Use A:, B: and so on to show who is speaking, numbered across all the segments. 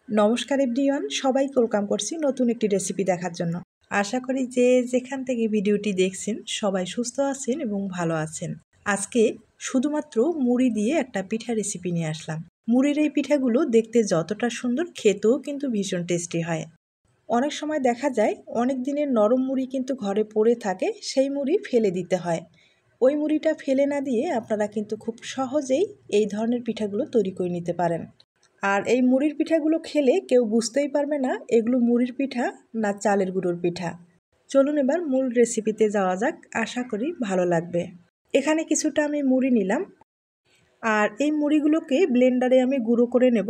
A: নমস্কার এভরিওয়ান, সবাইকে ওয়েলকাম করছি নতুন একটি রেসিপি দেখার জন্য। আশা করি যে যেখান থেকে ভিডিওটি দেখছেন সবাই সুস্থ আছেন এবং ভালো আছেন। আজকে শুধুমাত্র মুড়ি দিয়ে একটা পিঠা রেসিপি নিয়ে আসলাম। মুড়ির এই পিঠাগুলো দেখতে যতটা সুন্দর, খেতেও কিন্তু ভীষণ টেস্টি হয়। অনেক সময় দেখা যায় অনেক দিনের নরম মুড়ি কিন্তু ঘরে পড়ে থাকে, সেই মুড়ি ফেলে দিতে হয়। ওই মুড়িটা ফেলে না দিয়ে আপনারা কিন্তু খুব সহজেই এই ধরনের পিঠাগুলো তৈরি করে নিতে পারেন। আর এই মুড়ির পিঠাগুলো খেলে কেউ বুঝতেই পারবে না এগুলো মুড়ির পিঠা না চালের গুঁড়োর পিঠা। চলুন এবার মূল রেসিপিতে যাওয়া যাক, আশা করি ভালো লাগবে। এখানে কিছুটা আমি মুড়ি নিলাম, আর এই মুড়িগুলোকে ব্লেন্ডারে আমি গুঁড়ো করে নেব।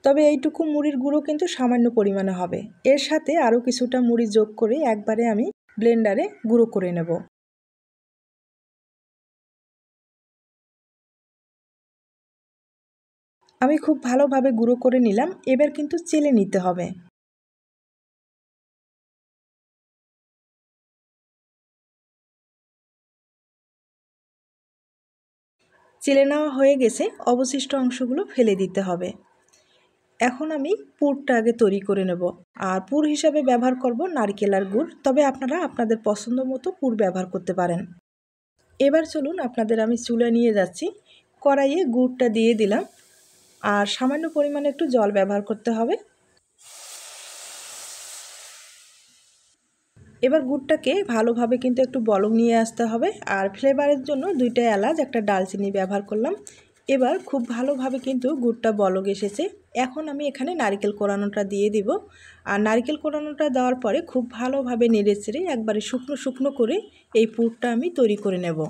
A: তবে এইটুকু মুড়ির গুঁড়ো কিন্তু সামান্য পরিমাণে হবে, এর সাথে আরও কিছুটা মুড়ি যোগ করে একবারে আমি ব্লেন্ডারে গুঁড়ো করে নেব। আমি খুব ভালোভাবে গুঁড়ো করে নিলাম, এবার কিন্তু চেলে নিতে হবে। চেলে নেওয়া হয়ে গেছে, অবশিষ্ট অংশগুলো ফেলে দিতে হবে। এখন আমি পুরটা আগে তৈরি করে নেব। আর পুর হিসাবে ব্যবহার করব নারকেল আর গুড়, তবে আপনারা আপনাদের পছন্দ মতো পুর ব্যবহার করতে পারেন। এবার চলুন আপনাদের আমি চুলা নিয়ে যাচ্ছি। কড়াইয়ে গুড়টা দিয়ে দিলাম, আর সামান্য পরিমাণে একটু জল ব্যবহার করতে হবে। এবার গুড়টাকে ভালোভাবে কিন্তু একটু বলক নিয়ে আসতে হবে। আর ফ্লেভারের জন্য 2টা এলাচ, একটা ডালচিনি ব্যবহার করলাম। এবার খুব ভালোভাবে কিন্তু গুড়টা বলক এসেছে। এখন আমি এখানে নারকেল কোড়ানোটা দিয়ে দিব। আর নারকেল কোড়ানোটা দেওয়ার পরে খুব ভালোভাবে নেড়েচেড়ে একবারে শুকনো শুকনো করে এই পুরটা আমি তৈরি করে নেব।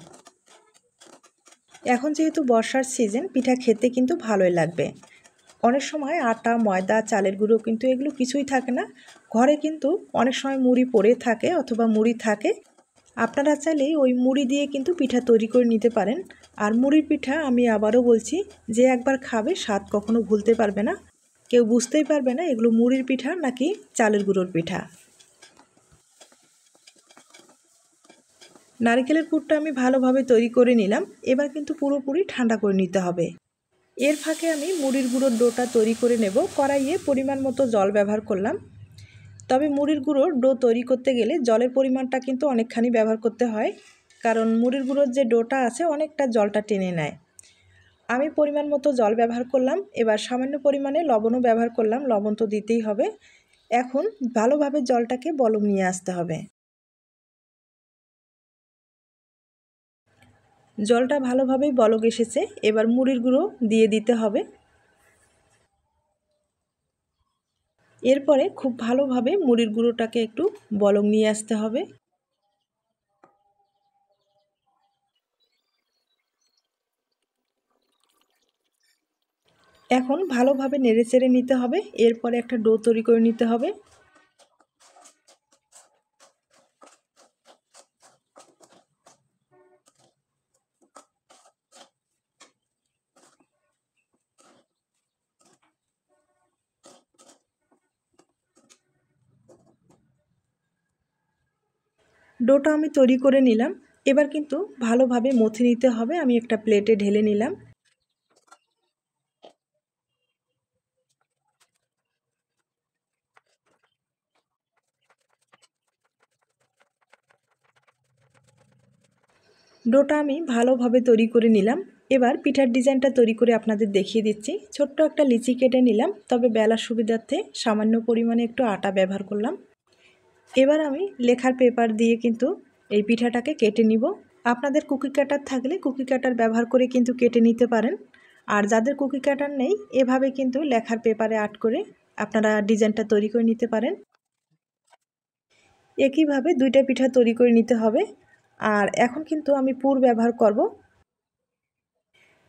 A: এখন যেহেতু বর্ষার সিজন, পিঠা খেতে কিন্তু ভালোই লাগবে। অনেক সময় আটা, ময়দা, চালের গুঁড়ো কিন্তু এগুলো কিছুই থাকে না ঘরে, কিন্তু অনেক সময় মুড়ি পড়ে থাকে অথবা মুড়ি থাকে। আপনারা চাইলেই ওই মুড়ি দিয়ে কিন্তু পিঠা তৈরি করে নিতে পারেন। আর মুড়ির পিঠা আমি আবারও বলছি, যে একবার খাবে স্বাদ কখনো ভুলতে পারবে না, কেউ বুঝতেই পারবে না এগুলো মুড়ির পিঠা নাকি চালের গুঁড়োর পিঠা। নারকেলের পুরটা আমি ভালোভাবে তৈরি করে নিলাম, এবার কিন্তু পুরোপুরি ঠান্ডা করে নিতে হবে। এর ফাঁকে আমি মুড়ির গুঁড়োর ডোটা তৈরি করে নেব। কড়াইয়ে পরিমাণ মতো জল ব্যবহার করলাম। তবে মুড়ির গুঁড়োর ডো তৈরি করতে গেলে জলের পরিমাণটা কিন্তু অনেকখানি ব্যবহার করতে হয়, কারণ মুড়ির গুঁড়োর যে ডোটা আছে অনেকটা জলটা টেনে নেয়। আমি পরিমাণ মতো জল ব্যবহার করলাম। এবার সামান্য পরিমাণে লবণও ব্যবহার করলাম, লবণ তো দিতেই হবে। এখন ভালোভাবে জলটাকে বলক নিয়ে আসতে হবে। জলটা ভালোভাবেই বলক এসেছে, এবার মুড়ির গুঁড়ো দিয়ে দিতে হবে। এরপরে খুব ভালোভাবে মুড়ির গুঁড়োটাকে একটু বলক নিয়ে আসতে হবে। এখন ভালোভাবে নেড়েচেড়ে নিতে হবে, এরপরে একটা ডো তৈরি করে নিতে হবে। ডোটা আমি তৈরি করে নিলাম, এবার কিন্তু ভালোভাবে মথে নিতে হবে। আমি একটা প্লেটে ঢেলে নিলাম। ডোটা আমি ভালোভাবে তৈরি করে নিলাম। এবার পিঠার ডিজাইনটা তৈরি করে আপনাদের দেখিয়ে দিচ্ছি। ছোট্ট একটা লিচি কেটে নিলাম, তবে বেলার সুবিধার্থে সামান্য পরিমাণে একটু আটা ব্যবহার করলাম। এবার আমি লেখার পেপার দিয়ে কিন্তু এই পিঠাটাকে কেটে নিব। আপনাদের কুকি কাটার থাকলে কুকি কাটার ব্যবহার করে কিন্তু কেটে নিতে পারেন। আর যাদের কুকি কাটার নেই, এভাবে কিন্তু লেখার পেপারে আর্ট করে আপনারা ডিজাইনটা তৈরি করে নিতে পারেন। একইভাবে 2টা পিঠা তৈরি করে নিতে হবে। আর এখন কিন্তু আমি পুর ব্যবহার করব।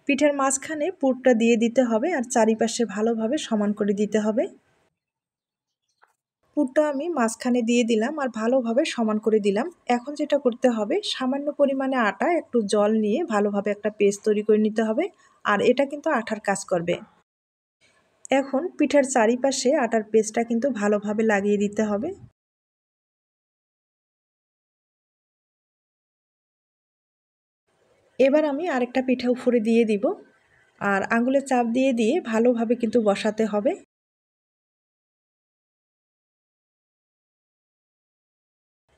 A: পিঠার মাঝখানে পুরটা দিয়ে দিতে হবে, আর চারিপাশে ভালোভাবে সমান করে দিতে হবে। পুরটা আমি মাঝখানে দিয়ে দিলাম আর ভালোভাবে সমান করে দিলাম। এখন যেটা করতে হবে, সামান্য পরিমাণে আটা, একটু জল নিয়ে ভালোভাবে একটা পেস্ট তৈরি করে নিতে হবে। আর এটা কিন্তু আঠার কাজ করবে। এখন পিঠার চারিপাশে আটার পেস্টটা কিন্তু ভালোভাবে লাগিয়ে দিতে হবে। এবার আমি আরেকটা পিঠা উপরে দিয়ে দিব, আর আঙুলে চাপ দিয়ে দিয়ে ভালোভাবে কিন্তু বসাতে হবে।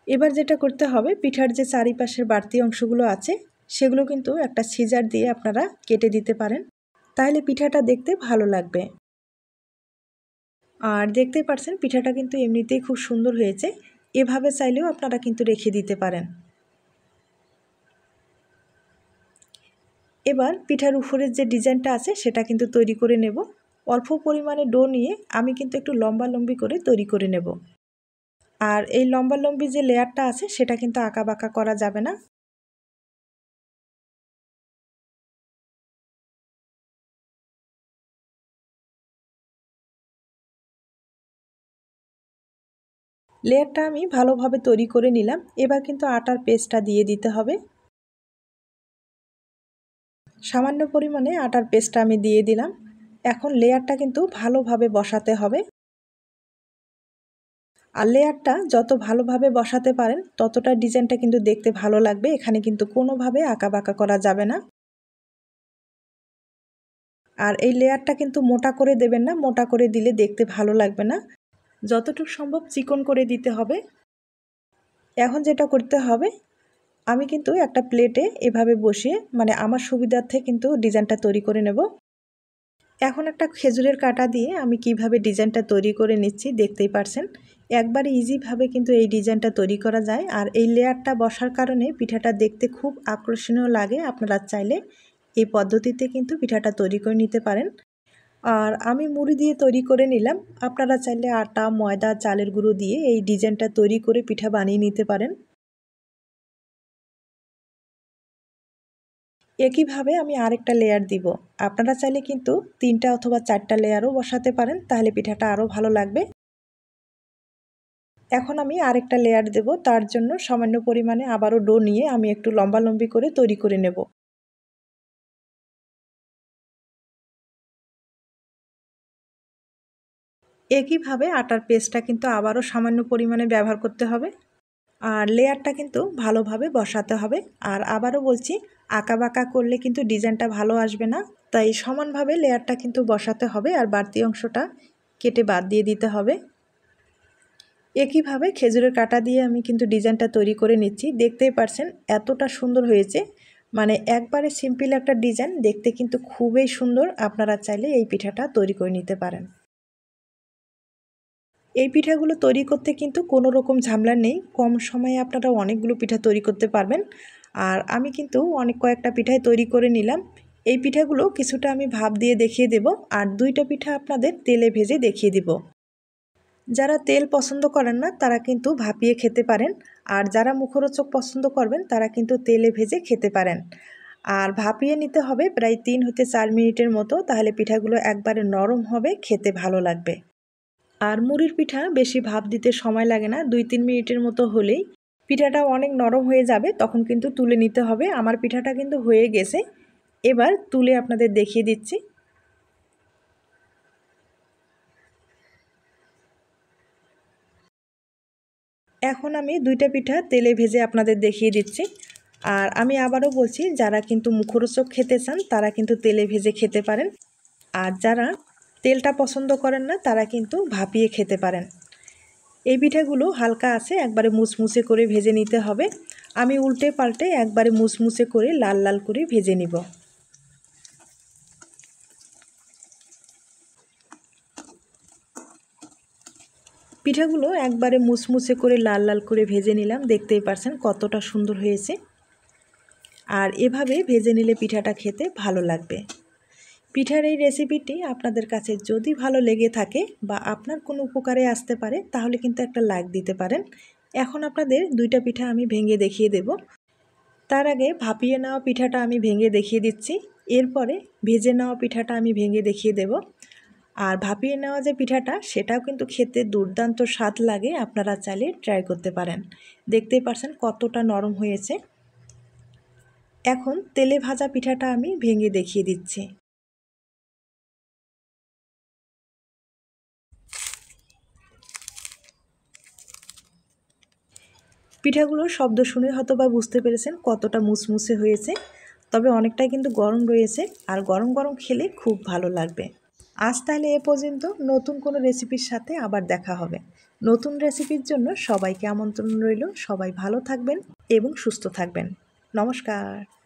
A: এবার যেটা করতে হবে, পিঠার যে চারিপাশের বাড়তি অংশগুলো আছে সেগুলো কিন্তু একটা সিজার দিয়ে আপনারা কেটে দিতে পারেন, তাহলে পিঠাটা দেখতে ভালো লাগবে। আর দেখতে পাচ্ছেন পিঠাটা কিন্তু এমনিতেই খুব সুন্দর হয়েছে। এভাবে চাইলেও আপনারা কিন্তু রেখে দিতে পারেন। এবার পিঠার উপরের যে ডিজাইনটা আছে সেটা কিন্তু তৈরি করে নেব। অল্প পরিমাণে ডো নিয়ে আমি কিন্তু একটু লম্বালম্বি করে তৈরি করে নেব। আর এই লম্বালম্বি যে লেয়ারটা আছে সেটা কিন্তু আঁকাবাঁকা করা যাবে না। লেয়ারটা আমি ভালোভাবে তৈরি করে নিলাম। এবার কিন্তু আটার পেস্টটা দিয়ে দিতে হবে। সামান্য পরিমাণে আটার পেস্টটা আমি দিয়ে দিলাম। এখন লেয়ারটা কিন্তু ভালোভাবে বসাতে হবে। আর লেয়ারটা যত ভালোভাবে বসাতে পারেন ততটা ডিজাইনটা কিন্তু দেখতে ভালো লাগবে। এখানে কিন্তু কোনোভাবে আঁকাবাঁকা করা যাবে না। আর এই লেয়ারটা কিন্তু মোটা করে দেবেন না, মোটা করে দিলে দেখতে ভালো লাগবে না। যতটুকু সম্ভব চিকন করে দিতে হবে। এখন যেটা করতে হবে, আমি কিন্তু একটা প্লেটে এভাবে বসিয়ে আমার সুবিধার্থে কিন্তু ডিজাইনটা তৈরি করে নেব। এখন একটা খেজুরের কাঁটা দিয়ে আমি কিভাবে ডিজাইনটা তৈরি করে নিচ্ছি দেখতেই পারছেন। একবারে ইজিভাবে কিন্তু এই ডিজাইনটা তৈরি করা যায়। আর এই লেয়ারটা বসার কারণে পিঠাটা দেখতে খুব আকর্ষণীয় লাগে। আপনারা চাইলে এই পদ্ধতিতে কিন্তু পিঠাটা তৈরি করে নিতে পারেন। আর আমি মুড়ি দিয়ে তৈরি করে নিলাম। আপনারা চাইলে আটা, ময়দা, চালের গুঁড়ো দিয়ে এই ডিজাইনটা তৈরি করে পিঠা বানিয়ে নিতে পারেন। একইভাবে আমি আরেকটা লেয়ার দিব। আপনারা চাইলে কিন্তু 3টা অথবা 4টা লেয়ারও বসাতে পারেন, তাহলে পিঠাটা আরও ভালো লাগবে। এখন আমি আরেকটা লেয়ার দেব। তার জন্য সামান্য পরিমাণে আবারও ডো নিয়ে আমি একটু লম্বালম্বি করে তৈরি করে নেব। একইভাবে আটার পেস্টটা কিন্তু আবারও সামান্য পরিমাণে ব্যবহার করতে হবে। আর লেয়ারটা কিন্তু ভালোভাবে বসাতে হবে। আর আবারও বলছি, আঁকাবাঁকা করলে কিন্তু ডিজাইনটা ভালো আসবে না। তাই সমানভাবে লেয়ারটা কিন্তু বসাতে হবে আর বাড়তি অংশটা কেটে বাদ দিয়ে দিতে হবে। একইভাবে খেজুরের কাঁটা দিয়ে আমি কিন্তু ডিজাইনটা তৈরি করে নিচ্ছি। দেখতেই পারছেন এতটা সুন্দর হয়েছে। একবারে সিম্পল একটা ডিজাইন, দেখতে কিন্তু খুবই সুন্দর। আপনারা চাইলে এই পিঠাটা তৈরি করে নিতে পারেন। এই পিঠাগুলো তৈরি করতে কিন্তু কোনো রকম ঝামেলা নেই। কম সময়ে আপনারা অনেকগুলো পিঠা তৈরি করতে পারবেন। আর আমি কিন্তু কয়েকটা পিঠাই তৈরি করে নিলাম। এই পিঠাগুলো কিছুটা আমি ভাপ দিয়ে দেখিয়ে দেব, আর 2টা পিঠা আপনাদের তেলে ভেজে দেখিয়ে দিব। যারা তেল পছন্দ করেন না তারা কিন্তু ভাপিয়ে খেতে পারেন, আর যারা মুখরোচক পছন্দ করবেন তারা কিন্তু তেলে ভেজে খেতে পারেন। আর ভাপিয়ে নিতে হবে প্রায় 3 হতে 4 মিনিটের মতো, তাহলে পিঠাগুলো একবারে নরম হবে, খেতে ভালো লাগবে। আর মুড়ির পিঠা বেশি ভাপ দিতে সময় লাগে না, 2-3 মিনিটের মতো হলেই পিঠাটা অনেক নরম হয়ে যাবে, তখন কিন্তু তুলে নিতে হবে। আমার পিঠাটা কিন্তু হয়ে গেছে, এবার তুলে আপনাদের দেখিয়ে দিচ্ছি। এখন আমি 2টা পিঠা তেলে ভেজে আপনাদের দেখিয়ে দিচ্ছি। আর আমি আবারও বলছি, যারা কিন্তু মুখরোচক খেতে চান তারা কিন্তু তেলে ভেজে খেতে পারেন, আর যারা তেলটা পছন্দ করেন না তারা কিন্তু ভাপিয়ে খেতে পারেন। এই পিঠাগুলো হালকা আছে একবারে মুচমুচে করে ভেজে নিতে হবে। আমি উল্টে পাল্টে একবারে মুচমুচে করে লাল লাল করে ভেজে নিব। পিঠাগুলো একবারে মুচমুচে করে লাল লাল করে ভেজে নিলাম। দেখতেই পারছেন কতটা সুন্দর হয়েছে। আর এভাবে ভেজে নিলে পিঠাটা খেতে ভালো লাগবে। পিঠার এই রেসিপিটি আপনাদের কাছে যদি ভালো লেগে থাকে বা আপনার কোনো উপকারে আসতে পারে তাহলে কিন্তু একটা লাইক দিতে পারেন। এখন আপনাদের 2টা পিঠা আমি ভেঙে দেখিয়ে দেব। তার আগে ভাপিয়ে নেওয়া পিঠাটা আমি ভেঙে দেখিয়ে দিচ্ছি, এরপরে ভেজে নেওয়া পিঠাটা আমি ভেঙে দেখিয়ে দেব। আর ভাপিয়ে নেওয়া যে পিঠাটা সেটাও কিন্তু খেতে দুর্দান্ত স্বাদ লাগে, আপনারা চাইলে ট্রাই করতে পারেন। দেখতেই পারছেন কতটা নরম হয়েছে। এখন তেলে ভাজা পিঠাটা আমি ভেঙে দেখিয়ে দিচ্ছি। পিঠাগুলোর শব্দ শুনে হয়তো বা বুঝতে পেরেছেন কতটা মুচমুচে হয়েছে, তবে অনেকটাই কিন্তু গরম রয়েছে, আর গরম গরম খেলে খুব ভালো লাগবে। আজ তাহলে এ পর্যন্ত, নতুন কোনো রেসিপির সাথে আবার দেখা হবে। নতুন রেসিপির জন্য সবাইকে আমন্ত্রণ রইল। সবাই ভালো থাকবেন এবং সুস্থ থাকবেন। নমস্কার।